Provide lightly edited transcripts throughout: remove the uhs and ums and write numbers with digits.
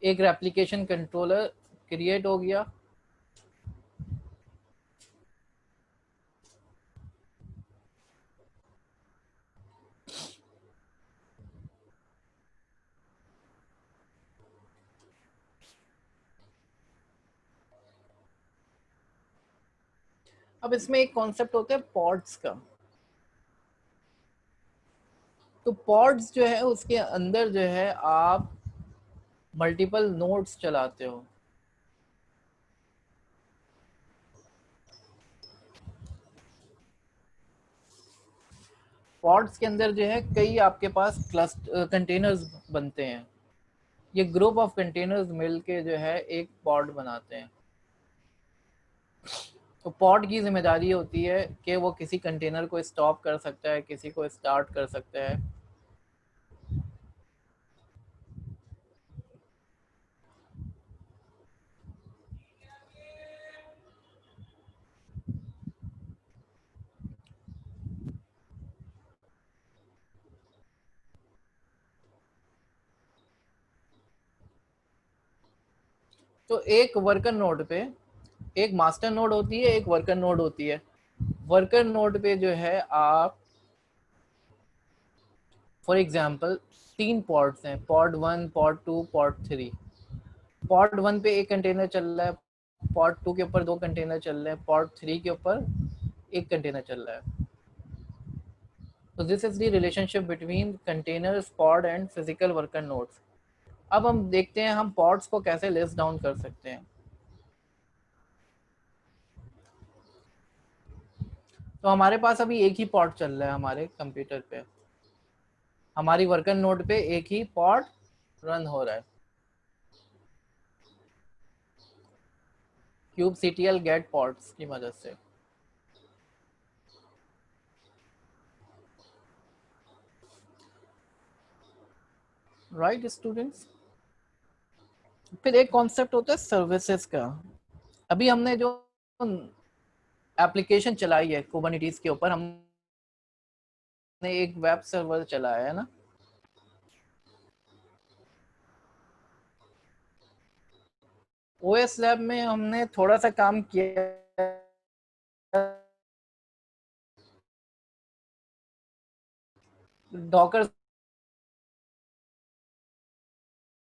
एक replication controller create हो गया। अब इसमें एक कॉन्सेप्ट होता है पॉड्स का। तो पॉड्स जो है उसके अंदर जो है आप मल्टीपल नोड्स चलाते हो। पॉड्स के अंदर जो है कई आपके पास क्लस्टर कंटेनर्स बनते हैं। ये ग्रुप ऑफ कंटेनर्स मिलके जो है एक पॉड बनाते हैं। तो पॉड की जिम्मेदारी होती है कि वो किसी कंटेनर को स्टॉप कर सकता है, किसी को स्टार्ट कर सकता है। तो एक वर्कर नोड पे एक मास्टर नोड होती है, एक वर्कर नोड होती है। वर्कर नोड पे जो है आप फॉर एग्जांपल 3 पॉड्स हैं, पॉड 1, पॉड 2, पॉड 3। पॉड 1 पे एक कंटेनर चल रहा है, पॉड 2 के ऊपर 2 कंटेनर चल रहे हैं, पॉड 3 के ऊपर एक कंटेनर चल रहा है। तो this is the relationship between containers, pod and physical worker nodes. अब हम देखते हैं हम पॉड्स को कैसे लिस्ट डाउन कर सकते हैं। तो हमारे पास अभी एक ही पॉड चल रहा है हमारे कंप्यूटर पे, हमारी वर्कर नोड पे एक ही पॉड रन हो रहा है, kubectl गेट पॉड्स की मदद से। Right students. फिर एक कॉन्सेप्ट होता है सर्विसेज का। अभी हमने जो एप्लीकेशन चलाई है कुबरनेटिस के ऊपर, हमने एक वेब सर्वर चलाया है ना। ओएस लैब में हमने थोड़ा सा काम किया, डॉकर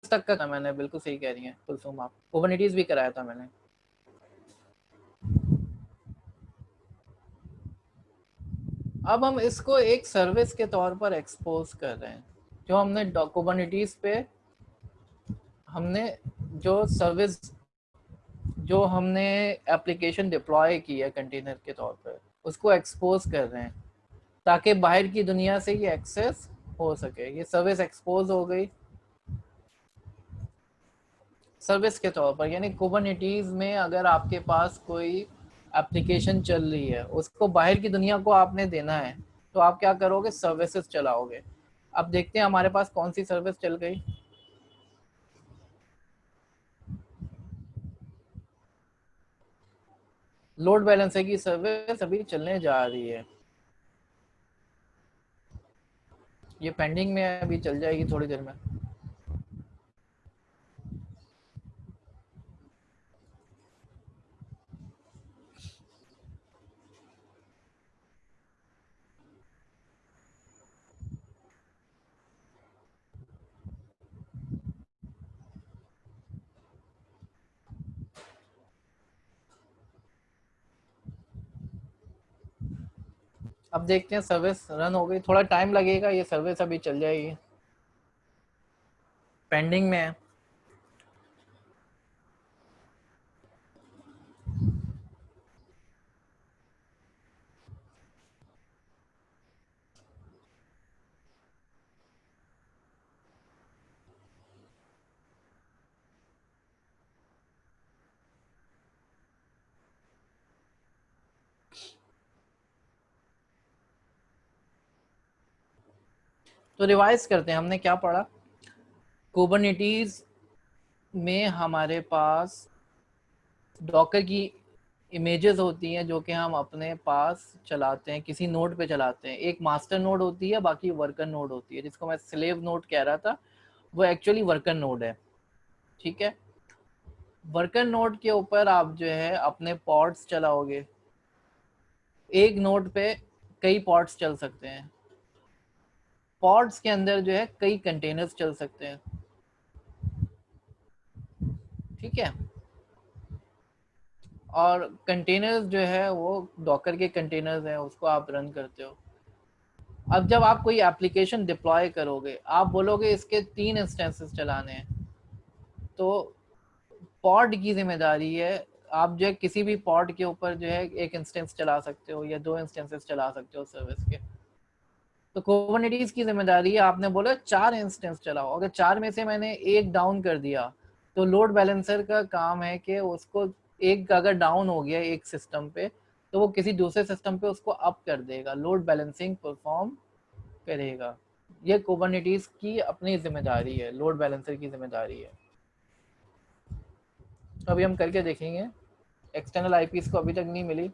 तक का था मैंने, बिल्कुल सही कह रही हैं कुलसुम आप, कुबरनेटिस भी कराया था मैंने। अब हम इसको एक सर्विस के तौर पर एक्सपोज कर रहे हैं। जो हमने कुबरनेटिस पे हमने जो सर्विस, जो हमने एप्लीकेशन डिप्लॉय की है कंटेनर के तौर पर, उसको एक्सपोज कर रहे हैं ताकि बाहर की दुनिया से ये एक्सेस हो सके। ये सर्विस एक्सपोज हो गई सर्विस के तौर पर। यानी कुबरनेटिस में अगर आपके पास कोई एप्लीकेशन चल रही है, उसको बाहर की दुनिया को आपने देना है, तो आप क्या करोगे, सर्विसेज चलाओगे। अब देखते हैं हमारे पास कौन सी सर्विस चल गई। लोड बैलेंसर की सर्विस अभी चलने जा रही है, ये पेंडिंग में है, अभी चल जाएगी थोड़ी देर में। अब देखते हैं, सर्विस रन हो गई, थोड़ा टाइम लगेगा, ये सर्विस अभी चल जाएगी, पेंडिंग में है। तो रिवाइज करते हैं हमने क्या पढ़ा। कुबरनेटिस में हमारे पास डॉकर की इमेजेस होती हैं जो कि हम अपने पास चलाते हैं, किसी नोड पे चलाते हैं। एक मास्टर नोड होती है, बाकी वर्कर नोड होती है, जिसको मैं स्लेव नोड कह रहा था, वो एक्चुअली वर्कर नोड है। ठीक है। वर्कर नोड के ऊपर आप जो है अपने पॉड्स चलाओगे, एक नोड पे कई पॉड्स चल सकते हैं, पॉड्स के अंदर जो है कई कंटेनर्स चल सकते हैं। ठीक है। और कंटेनर्स जो है वो डॉकर के कंटेनर्स हैं, उसको आप रन करते हो। अब जब आप कोई एप्लीकेशन डिप्लॉय करोगे, आप बोलोगे इसके 3 इंस्टेंसेस चलाने हैं, तो पॉड की जिम्मेदारी है, आप जो है किसी भी पॉड के ऊपर जो है एक इंस्टेंस चला सकते हो या 2 इंस्टेंसेस चला सकते हो सर्विस के। तो कुबरनेटिस की जिम्मेदारी है, आपने बोला 4 इंस्टेंस चलाओ, अगर 4 में से मैंने एक डाउन कर दिया, तो लोड बैलेंसर का काम है कि उसको, एक अगर डाउन हो गया एक सिस्टम पे, तो वो किसी दूसरे सिस्टम पे उसको अप कर देगा, लोड बैलेंसिंग परफॉर्म करेगा। ये कुबरनेटिस की अपनी जिम्मेदारी है, लोड बैलेंसर की जिम्मेदारी है। अभी हम करके देखेंगे। एक्सटर्नल आईपीस को अभी तक नहीं मिली।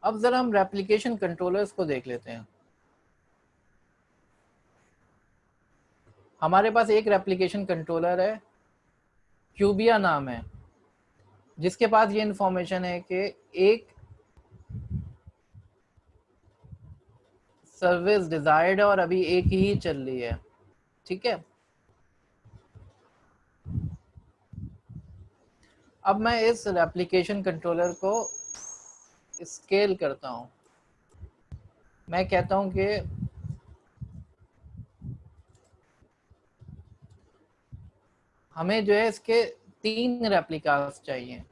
अब जरा हम रेप्लिकेशन कंट्रोलर्स को देख लेते हैं। हमारे पास एक रेप्लिकेशन कंट्रोलर है, क्यूबिया नाम है, जिसके पास ये इंफॉर्मेशन है कि एक सर्विस डिजायर्ड है और अभी एक ही चल रही है। ठीक है। अब मैं इस रेप्लिकेशन कंट्रोलर को स्केल करता हूँ। मैं कहता हूँ कि हमें जो है इसके 3 रेप्लिकास चाहिए।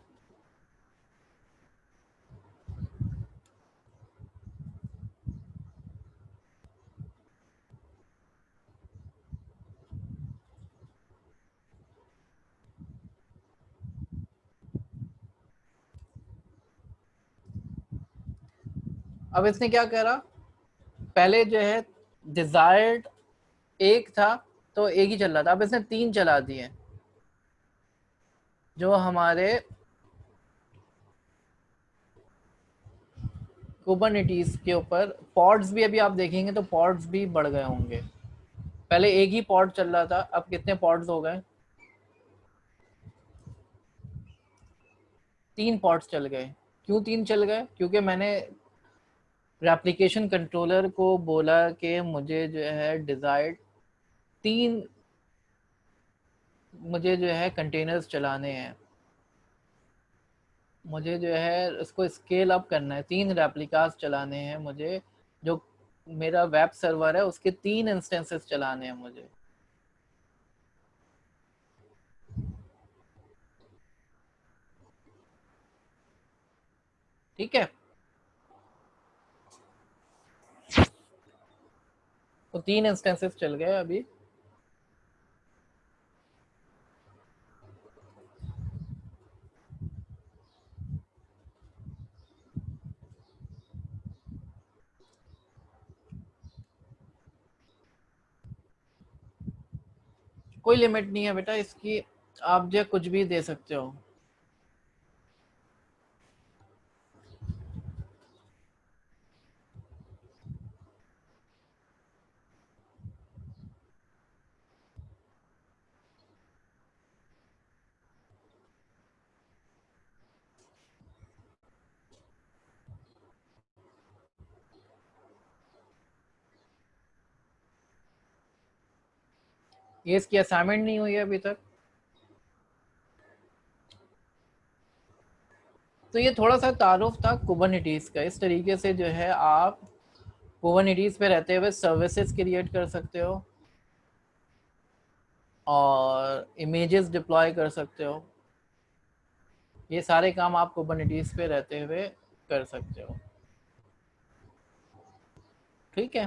अब इसने क्या करा, पहले जो है डिजायर्ड एक था, तो एक ही चल रहा था, अब इसने 3 चला दिए, जो हमारे कुबरनेटिस के ऊपर पॉड्स भी, अभी आप देखेंगे तो पॉड्स भी बढ़ गए होंगे। पहले एक ही पॉड चल रहा था, अब कितने पॉड्स हो गए, 3 पॉड्स चल गए। क्यों 3 चल गए? क्योंकि मैंने रेप्लिकेशन कंट्रोलर को बोला कि मुझे जो है डिजायर्ड 3, मुझे जो है कंटेनर्स चलाने हैं, मुझे जो है उसको स्केल अप करना है, 3 रेप्लिकास चलाने हैं मुझे, जो मेरा वेब सर्वर है उसके 3 इंस्टेंसेस चलाने हैं मुझे। ठीक है। तो 3 इंस्टेंसेस चल गए अभी। कोई लिमिट नहीं है बेटा इसकी, आप जो कुछ भी दे सकते हो। ये इसकी असाइनमेंट नहीं हुई है अभी तक। तो ये थोड़ा सा तारुफ था कुबरनेटिस का। इस तरीके से जो है आप कुबरनेटिस पे रहते हुए सर्विसेज क्रिएट कर सकते हो और इमेजेस डिप्लॉय कर सकते हो। ये सारे काम आप कुबरनेटिस पे रहते हुए कर सकते हो। ठीक है।